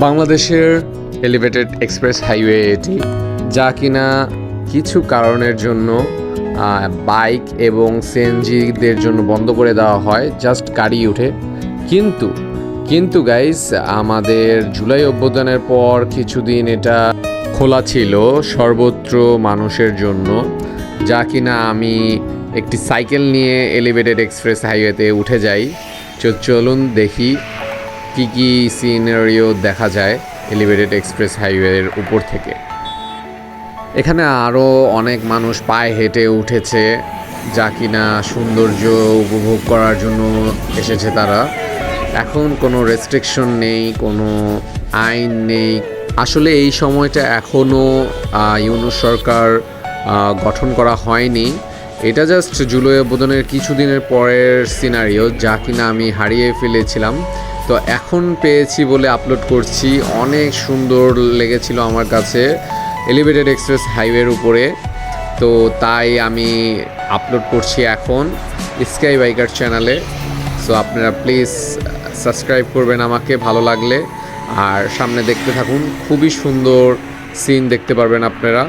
বাংলাদেশের elevated express highway এটি, যা কিনা কিছু কারণের জন্য বাইক এবং সিএনজিদের জন্য বন্ধ করে দেওয়া হয়, জাস্ট গাড়ি উঠে। কিন্তু গাইস, আমাদের জুলাই অভ্যুত্থানের পর কিছুদিন এটা খোলা ছিল সর্বত্র মানুষের জন্য, যা কিনা আমি একটি সাইকেল নিয়ে এলিভেটেড এক্সপ্রেস হাইওয়েতে উঠে যাই। চলুন দেখি কি কি সিনারিও দেখা যায় এলিভেটেড এক্সপ্রেস হাইওয়ের উপর থেকে। এখানে আরও অনেক মানুষ পায়ে হেঁটে উঠেছে, যা কিনা সৌন্দর্য উপভোগ করার জন্য এসেছে তারা। এখন কোনো রেস্ট্রিকশন নেই, কোনো আইন নেই। আসলে এই সময়টা এখনও ইউনূস সরকার গঠন করা হয়নি। এটা জাস্ট জুলাই অভ্যুত্থানের কিছুদিনের পরের সিনারিও, যা কিনা আমি হারিয়ে ফেলেছিলাম। তো এখন পেয়েছি বলে আপলোড করছি। অনেক সুন্দর লেগেছিল আমার কাছে এলিভেটেড এক্সপ্রেস হাইওয়ের উপরে, তো তাই আমি আপলোড করছি এখন স্কাই বাইকার চ্যানেলে। সো আপনারা প্লিজ সাবস্ক্রাইব করবেন আমাকে ভালো লাগলে, আর সামনে দেখতে থাকুন, খুবই সুন্দর সিন দেখতে পারবেন আপনারা।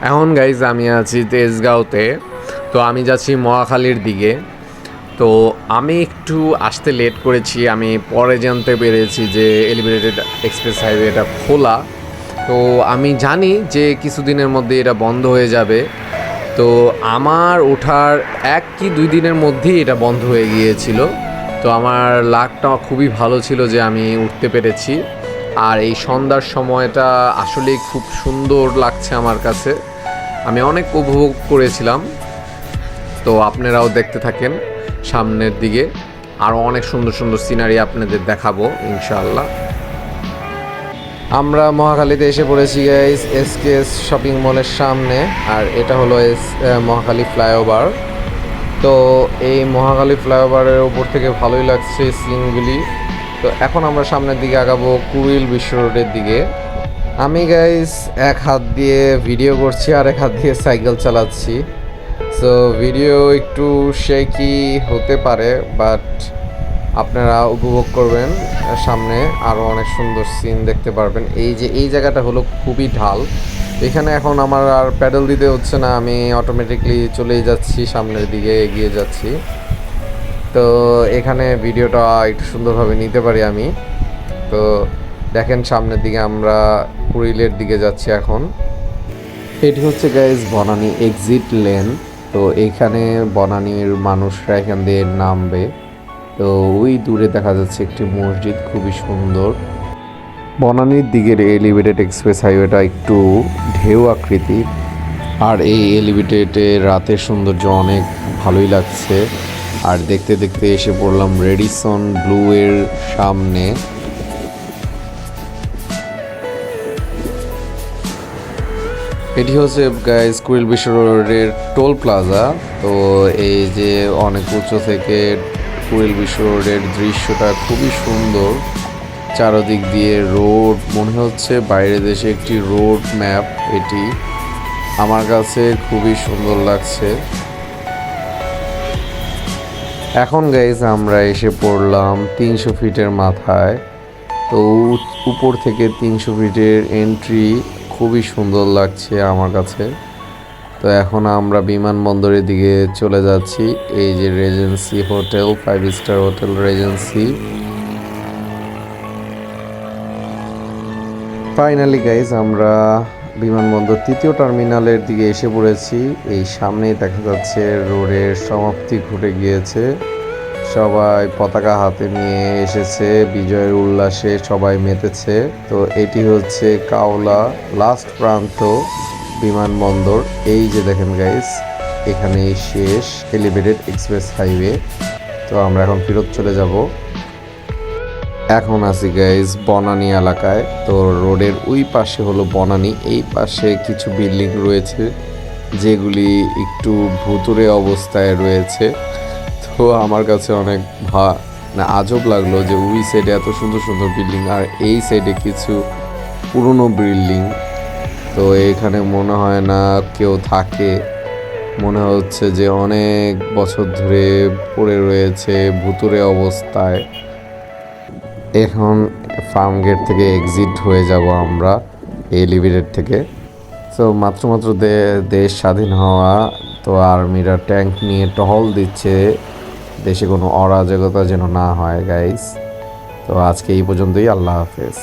এখন গাইজ আমি আছি তেজগাঁওতে, তো আমি যাচ্ছি মহাখালীর দিকে। তো আমি একটু আসতে লেট করেছি, আমি পরে জানতে পেরেছি যে এলিভেটেড এক্সপ্রেস হাইওয়ে এটা খোলা। তো আমি জানি যে কিছুদিনের মধ্যে এটা বন্ধ হয়ে যাবে। তো আমার ওঠার 1 কি 2 দিনের মধ্যেই এটা বন্ধ হয়ে গিয়েছিল। তো আমার লাকটা খুবই ভালো ছিল যে আমি উঠতে পেরেছি। আর এই সন্ধ্যার সময়টা আসলেই খুব সুন্দর লাগছে আমার কাছে, আমি অনেক উপভোগ করেছিলাম। তো আপনারাও দেখতে থাকেন সামনের দিকে, আরও অনেক সুন্দর সুন্দর সিনারি আপনাদের দেখাবো ইনশাআল্লাহ। আমরা মহাখালীতে এসে পড়েছি গাইস, এসকেএস শপিং মলের সামনে। আর এটা হলো মহাখালী ফ্লাইওভার। তো এই মহাখালী ফ্লাইওভারের উপর থেকে ভালোই লাগছে সিনগুলি। তো এখন আমরা সামনের দিকে আগাবো কুড়িল বিশ্ব রোডের দিকে। আমি গাইস এক হাত দিয়ে ভিডিও করছি আর এক হাত দিয়ে সাইকেল চালাচ্ছি। সো ভিডিও একটু শেকি হতে পারে, বাট আপনারা উপভোগ করবেন। সামনে আরও অনেক সুন্দর সিন দেখতে পারবেন। এই জায়গাটা হলো খুবই ঢাল, এখানে এখন আমার আর প্যাডেল দিতে হচ্ছে না, আমি অটোমেটিকলি চলেই যাচ্ছি, সামনের দিকে এগিয়ে যাচ্ছি। তো এখানে ভিডিওটা একটু সুন্দরভাবে নিতে পারি আমি। তো দেখেন সামনের দিকে আমরা কুড়িলের দিকে যাচ্ছি এখন। এটি হচ্ছে গাইজ বনানী এক্সিট লেন। তো এখানে বনানীর মানুষরা এখান দিয়ে নামবে। তো ওই দূরে দেখা যাচ্ছে একটি মসজিদ, খুবই সুন্দর। বনানীর দিকের এলিভেটেড এক্সপ্রেস হাইওয়েটা একটু ঢেউ আকৃতির, আর এই এলিভেটেডের রাতের সৌন্দর্য অনেক ভালোই লাগছে। আর দেখতে দেখতে এসে পড়লাম রেডিসন ব্লু এর সামনে। এটি হচ্ছে গাইজ কুড়িল বিশ্ব রোডের টোল প্লাজা। তো এই যে অনেক উঁচু থেকে কুড়িল বিশ্ব রোডের দৃশ্যটা খুবই সুন্দর, চারদিক দিয়ে রোড, মনে হচ্ছে বাইরে দেশে একটি রোড ম্যাপ। এটি আমার কাছে খুবই সুন্দর লাগছে। এখন গাইজ আমরা এসে পড়লাম 300 ফিটের মাথায়। তো উপর থেকে 300 ফিটের এন্ট্রি খুবই সুন্দর লাগছে আমার কাছে। তো এখন আমরা বিমানবন্দরের দিকে চলে যাচ্ছি। এই যে Regency hotel, 5 star hotel Regency. Finally guys আমরা বিমানবন্দর 3য় টার্মিনালের দিকে এসে পড়েছি। এই সামনেই দেখা যাচ্ছে রোডের সমাপ্তি ঘটে গিয়েছে, সবাই পতাকা হাতে নিয়ে এসেছে, বিজয়ের উল্লাসে সবাই মেতেছে। তো এটি হচ্ছে কাওলা লাস্ট প্রান্ত বিমানবন্দর। এই যে দেখেন গাইস, এখানেই শেষ এলিভেটেড এক্সপ্রেস হাইওয়ে। তো আমরা এখন ফেরত চলে যাব। এখন আছি গাইস বনানী এলাকায়। তো রোডের ওই পাশে হলো বনানী, এই পাশে কিছু বিল্ডিং রয়েছে যেগুলি একটু ভুতুড়ে অবস্থায় রয়েছে। তো আমার কাছে অনেক আজব লাগলো যে ওই সাইডে এত সুন্দর সুন্দর বিল্ডিং আর এই সাইডে কিছু পুরনো বিল্ডিং। তো এখানে মনে হয় না কেউ থাকে, মনে হচ্ছে যে অনেক বছর ধরে পড়ে রয়েছে ভুতুড়ে অবস্থায়। এখন ফার্ম গেট থেকে এক্সিট হয়ে যাব আমরা এলিভেটেড থেকে। সো মাত্র দেশ স্বাধীন হওয়া, তো আর্মিরা ট্যাঙ্ক নিয়ে টহল দিচ্ছে, দেশে কোনো অরাজকতা যেন না হয় গাইস। তো আজকে এই পর্যন্তই, আল্লাহ হাফেজ।